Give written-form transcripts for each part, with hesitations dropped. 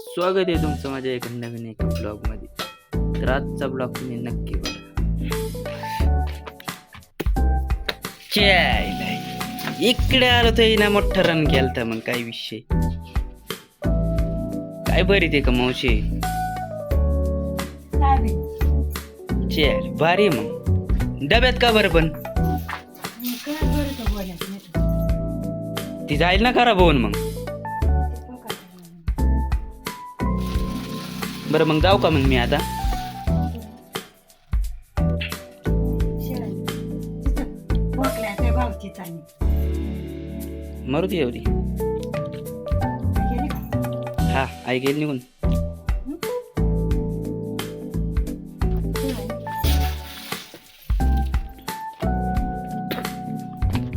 स्वागत आहे तुमचं माझ्या एका नवीन एका ब्लॉगमध्ये. तर आजचा ब्लॉग तुम्ही नक्की बघा. इकडे आलो तर ना मोठा रन केलता. मग काय विषय काय बरी ते का मावशी चल भारी. मग डब्यात का बरं पण ती जाईल ना खराब होऊन. मग बरं मग जाऊ का मग मी आता. मारुती एवढी हा आई गेली निघून.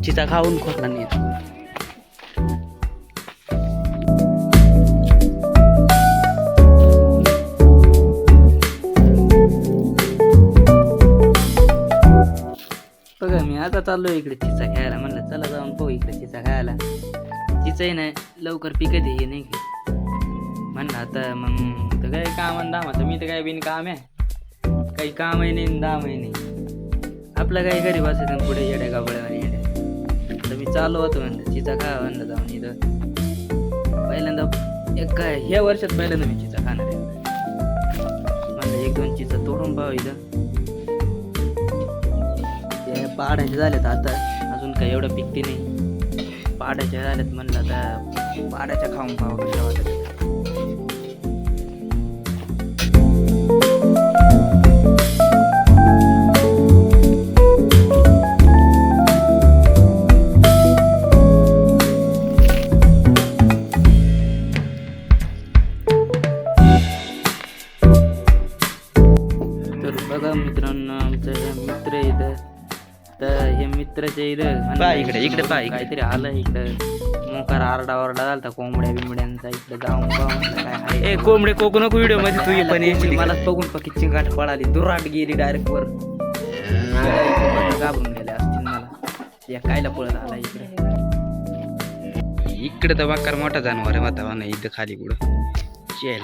चिता खाऊन खोकला नाही येत. बघा मी आता चाललो इकडे चिचा खायला. म्हणलं चला जाऊन पाहू इकडे चिचा खायला. चिचाही नाही लवकर पिकत हे नाही की. म्हणलं आता मग तर काय काम दामाचं मी तर काय बिन काम आहे. काही कामही नाही दामही नाही. आपलं काही गरीब असेल पुढे येड्या गाबळ्यावर येड्या. तर मी चालू होतो म्हणलं चिचा खा म्हणलं जाऊन इथं. पहिल्यांदा एक काय ह्या वर्षात पहिल्यांदा मी चिचा खाणार आहे. म्हणलं एक दोन चिचा तोडून पाहू इथं. पाडायचे झालेत आता अजून काही एवढं पिकते नाही. पाडायचे झालेत म्हणलं आता पाडायच्या खाऊन खावं कसं वाटत. तर बघा मित्रांनो आमचं मित्र इथं. तर हे मित्राच्या इथं इकडे इकडे पाय काहीतरी आलं इकडं. मोकार आरडा ओरडा झालता कोंबड्या बिंबड्यांचा. इकडे जाऊन काय ए कोंबडे कोकू नको व्हिडिओ मध्ये तू पण मलाच बघून पकी चिंगाट पळाली. दुराट गेली डायरेक्ट वर. घाबरून गेले असतील मला. या कायला पळत आला इकडे. इकडे तर बाकार मोठा जनावर आहे वातावरण इथं खाली पुढं.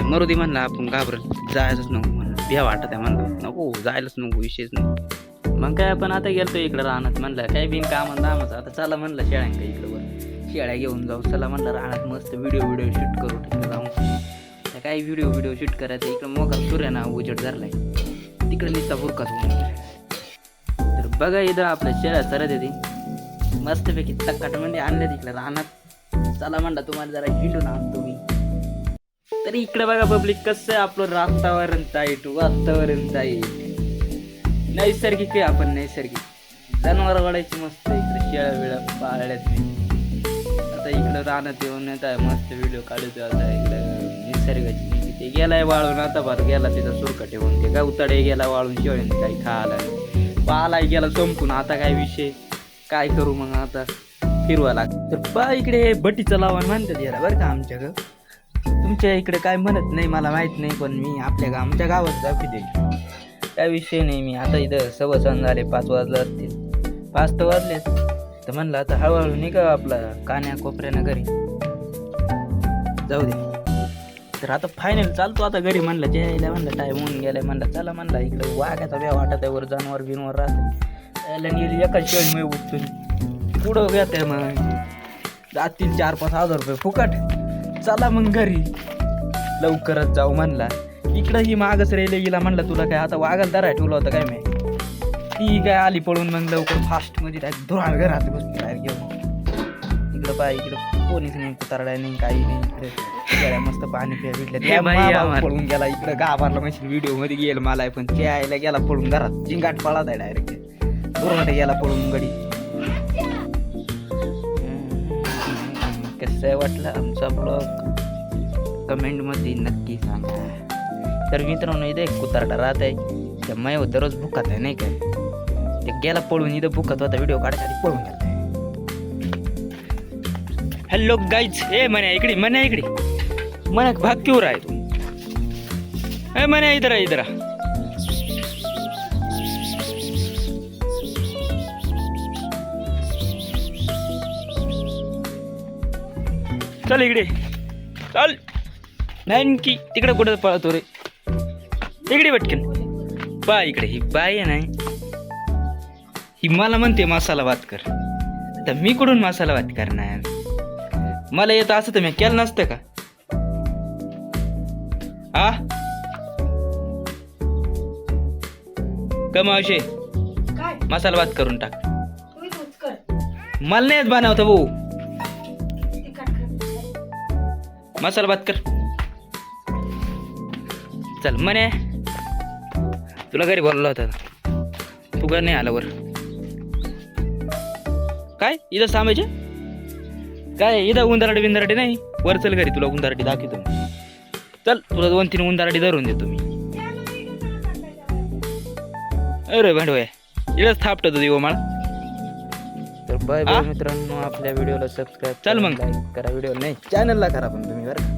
मरुदी म्हणलं आपण घाबरत जायचंच नको म्हणलं. भ्या वाटत आहे म्हणलं नको जायलाच नको विषयच नाही. मग काय आपण आता गेलतो इकडं राहणार. म्हणलं काय बिन कामान दामाचं आता चला म्हणलं शेळ्यांका इकडं वर शेळ्या घेऊन जाऊ. चला म्हणलं राहणार मस्त व्हिडिओ शूट करू. तिकडे जाऊन काय व्हिडिओ शूट करायचं. इकडं मोका सूर्य ना उजेड धरलाय. तिकडे नुसता बुरकाच होऊन. तर बघा इथं आपल्या शेळ्या सरत येते मस्तपैकी टक्काट म्हणजे आणले तिकडे राहणार. चला म्हणलं तुम्हाला जरा हिंडून आणतो मी. तरी इकडे बघा पब्लिक कसं आपलं वातावरण जाईल नैसर्गिक आहे. आपण नैसर्गिक जनावर वाढायची मस्त. इकडे शेळ्या वेळा पाळल्यात मी आता इकडं राहण्यात येऊन येत आहे. मस्त व्हिडिओ काढतो आता इकडं निसर्गाची. ते गेलाय वाळून आता बरं गेला तिथं सुरका ठेवून. ते काय उताडे गेला वाळून शेळ्याने काही खायला पालाय गेला संपून. आता काय विषय काय करू मग आता फिरवा लागतं. तर पा इकडे बटीचं लावण म्हणतात याला बरं का आमच्याकडं. तुमच्या इकडे काय म्हणत नाही मला माहित नाही. पण मी आमच्या गावात दाखवते काय विषय नाही. मी आता इथं सण झाले 5 वाजले असतील. 5 तर वाजलेत. तर म्हणलं आता हळूहळू नाही का आपला कान्या कोपऱ्यानं घरी जाऊ दे. तर आता फायनल चालतो आता घरी. म्हणलं यायला म्हणलं टाईम होऊन गेलाय. म्हणलं चला म्हणलं इकडे वाघाचा व्या वाटत आहे वर जनावर बिनवर राहते. यायला नेली एका शेळी मी उठून पुढं घेत आहे. मग जातील 4-5 हजार रुपये फुकट. चला मग घरी लवकरच जाऊ म्हणला. इकडं ही मागच रेल्वे गेला. म्हणलं तुला काय आता वागायला दरा ठेवलं होतं काय मी. ती काय आली पळून. मग लवकर फास्ट मध्ये धुराळ घरात बसली डायरेक्ट घेऊन. इकडं पाय इकडं कोणीच नाही. कुतारडा नाही काही नाही. इकडे मस्त पाणी प्या भेटलं. पळून गेला इकडं गाभारला मशीन व्हिडिओ मध्ये गेलं मला. पण प्यायला गेला पळून घरात. जिंगाट पळात आहे डायरेक्ट. दुराट गेला पळून गडी. कसं वाटलं आमचा ब्लॉग कमेंट मध्ये नक्की सांगा. तर मित्रांनो इथं एक कुतारडा राहत आहे. त्या माय दररोज भुकात आहे नाही काय. ते गेला पळून इथं भुकत होता. व्हिडिओ काढायसाठी पळून गेला. हॅलो गाईज ए मन्या इकडे मन्या इकडे मन्या भाग क्यों रहा है तू. ए मन्या इधर इधर चल इकडे चल. नाही की तिकडे कुठं पळतो रे तिकडे पटकन पा इकडे ही बाई आहे नाही ही मला म्हणते मसाला भात कर तर मी कुठून मसाला भात करणार मला येतं असं तर मी केलं नसतं का आ कमावशे काय मसाला भात करून टाक तुम्ही तूच कर मला नाही येत बनवता भाऊ तिखट कर मसाला भात कर चल म्हणे तुला घरी बोलला होता तू घर नाही आला वर काय इथं सामायचे काय इथं उंदराडी बिंदराडी नाही वर चल घरी तुला उंदराडी दाखवतो मी. चल तुला 2-3 उंदराडी धरून देतो मी अरे भांडवय इथंच थापटतो देव मला तर बाय बाय मित्रांनो आपल्या व्हिडिओला सबस्क्राईब चल मग. लाईक करा व्हिडिओ नाही चॅनलला करा पण तुम्ही बरं